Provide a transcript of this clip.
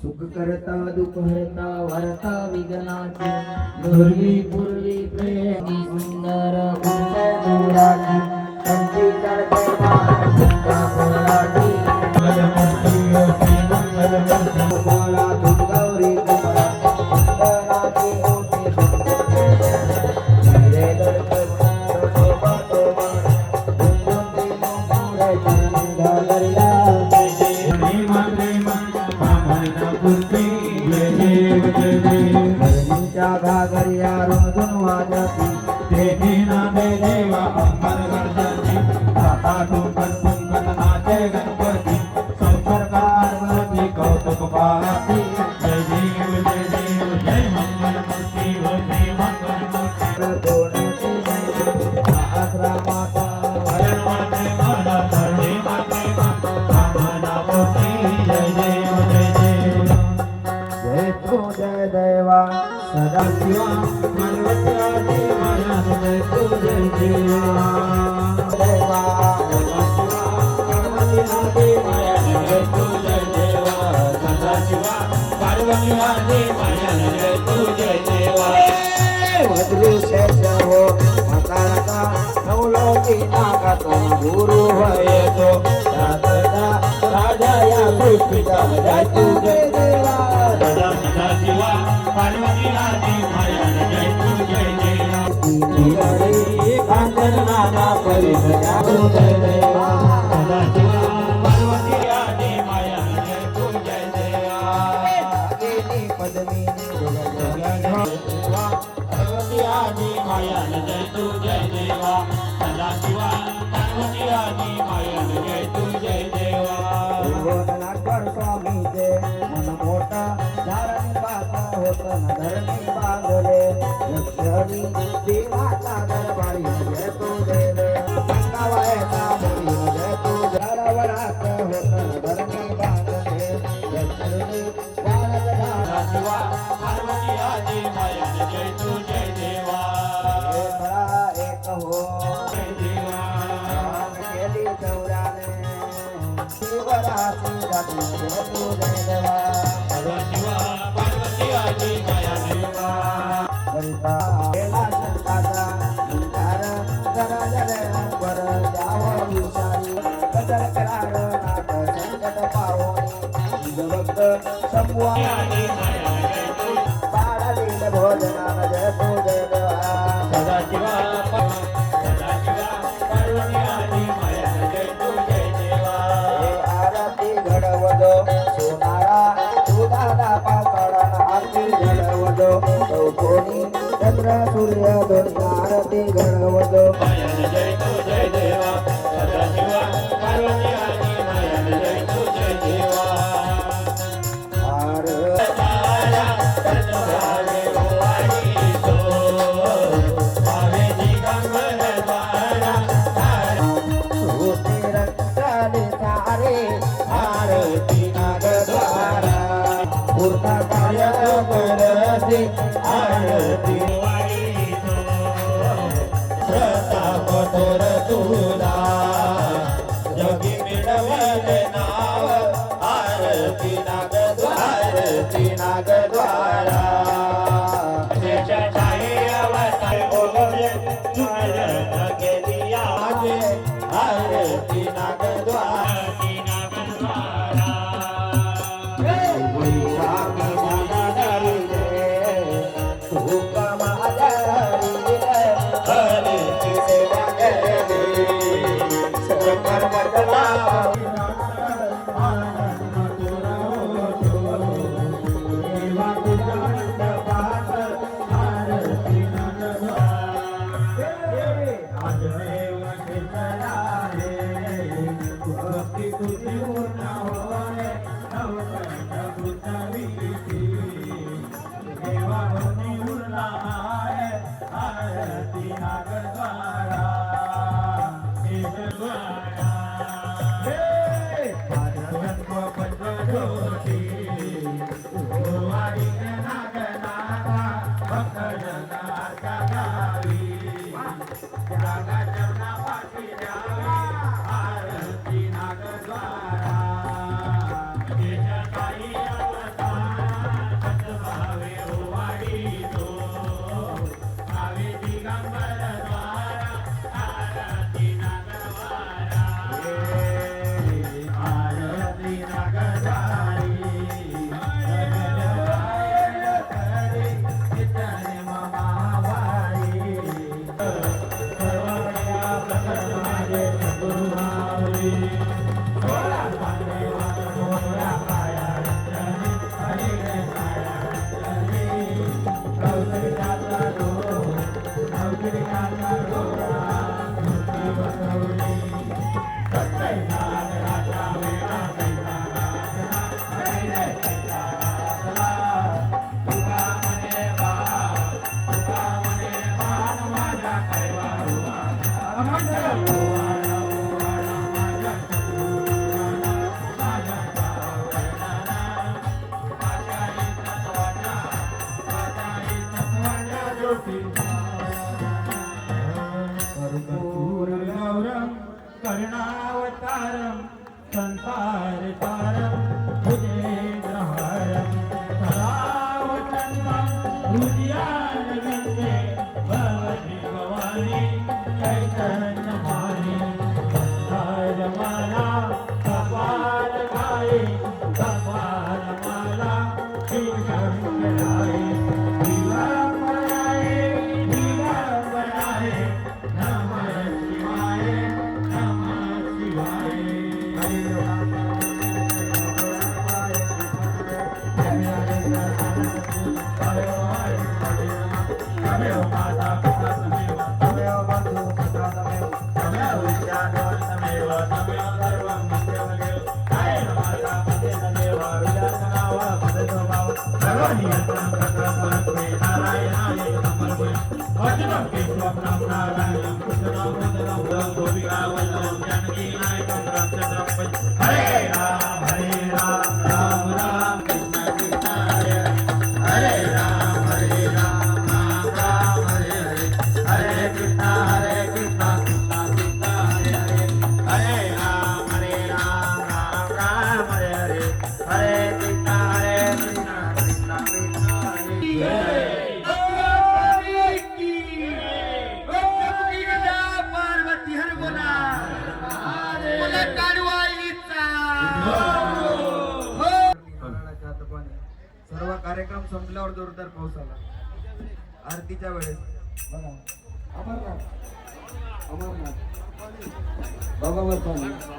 सुख करता दुख हरता वारता विघ्नाची पूर्वी पूर्वी प्रेमी सुंदर उंच दुराची संची चढते मान सुंदर पोराची मंगलमूर्ती होती मंगलमूर्ती गोपाळा दुर्गौरी गोपाळा सुंदराची होती सुंदर रे दर्शन शोभा शोभा गुंगुंती मोरे चरणी घालरिया घागरिया रुमधुन वाजती देवी ना दे देवा अंबर गर्जती साताटू कणकुंकण नाचे गणपती शंकर पार्वती कौतुक पाहती जय देव जय मंगलमूर्ती हो जय मंगलमूर्ती दोनती आसरा माता हरण माते मला धरणी माते माता मूर्ती जय देव जय तू जय देवा सदा शिवा पार्वती आदि माया जय तू जय देवा देवा सदा शिवा पार्वती आदि माया जय तू जय देवा सदा शिवा पार्वती आदि माया जय तू जय देवा वज्रू शेष हो माता नवलोकी नागाचा गुरु होय तो दादा राजा या सृष्टीचा जय तू जय देवा सदा शिवा पार्वती आदि माया जय तू जय देवा कांचन नाना परिणया तू जय देवा सदा शिवा पार्वती आदि माया जय तू जय देवा देवी पद्मिनी देवा पार्वती आदि माया जय तू जय देवा सदा शिवा पार्वती आदि माया जय तू जय देवा नागेश्वर स्वामी जय मन मोठा धारण पाता होता धरणी बांधले लक्ष्मी देवाचा दरबारी जय तू जय गंगावायचा मुली जय तू जरावरात होता धरणी बांधले लक्ष्मी बाळगधा शिवा पार्वती आदि माया जय तू जय देवा बळा एक हो जय देवा केली चौराने शिवरात्री रात्री जय तू जय देवा शिवा पार्वती आदि माया देवा हरिता केला शंकाचा निकार जरा जरे वर जाव विचारी बदल करार नाट संकट पावोनी भक्त संपुआ आदि माया जय तू पाळलील भोजनान जय तू जय देवा सदा शिवा पार्वती आदि माया जय तू जय देवा आरती घडवदो सोनारा दादा पाताळा आरती घडवदो चौकोनी चंद्र सूर्य दोन्ही आरती घडवदो जय तू जय देवा सदा शिवा पार्वती आदि माया जय तू जय देवा आरती प्रतापतोर तुला जगी मिळवले नाव आरती नागद्वारा शेषशाही अवतार ओले केली आजे आरती नागद्वारा गौरी सोळा चांदे वाजत मोठ्या पाया रंजनी हरी रे पाया रंजनी नवसरिकाचा डोह नवसरिकाचा डोह मूर्ती बसवली कैसा राजा वेळा कैसा राजला हरी रे कैसा राजला तुका म्हणे बाण माझ्या कैवा कर्णावतारम संसार तारम भुजेन्द्रहारम सदावतन्मं हृदयान गंगे भगवती भवानी चैतन्यमानी संसारमाला कपाल गाये कपालमाला शिवशंकराय दिगंबराय दिगंबराय नमः शिवाय नमः शिवाय तमेव माता पिता तमेव तमेव बंधु पुत्र तमेव तमेव विद्याधर तमेव तमेव सर्वं मध्यमदेव नारायण माता पतेन देव विलासनाव पदस्वभाव सर्वनियन्त्रं तत्रस्वरूपे नारायणाय समर्पये अर्जुनं केशवं नारायणं कृष्णं वन्दनं गोपिका वल्लभं जानकी नायकं रामचन्द्रं हरे राम राम राम कृष्ण कृष्ण हरे राम राम राम हरे कृष्ण कृष्ण कृष्ण हरे राम राम हरे कृष्ण कृष्ण कृष्ण पार्वती हर बोला सर्व कार्यक्रम संपल्यावर जोरदार पाऊस आला आरतीच्या वेळेस बघा अमरनाथ अमरनाथ बाबावर पाणी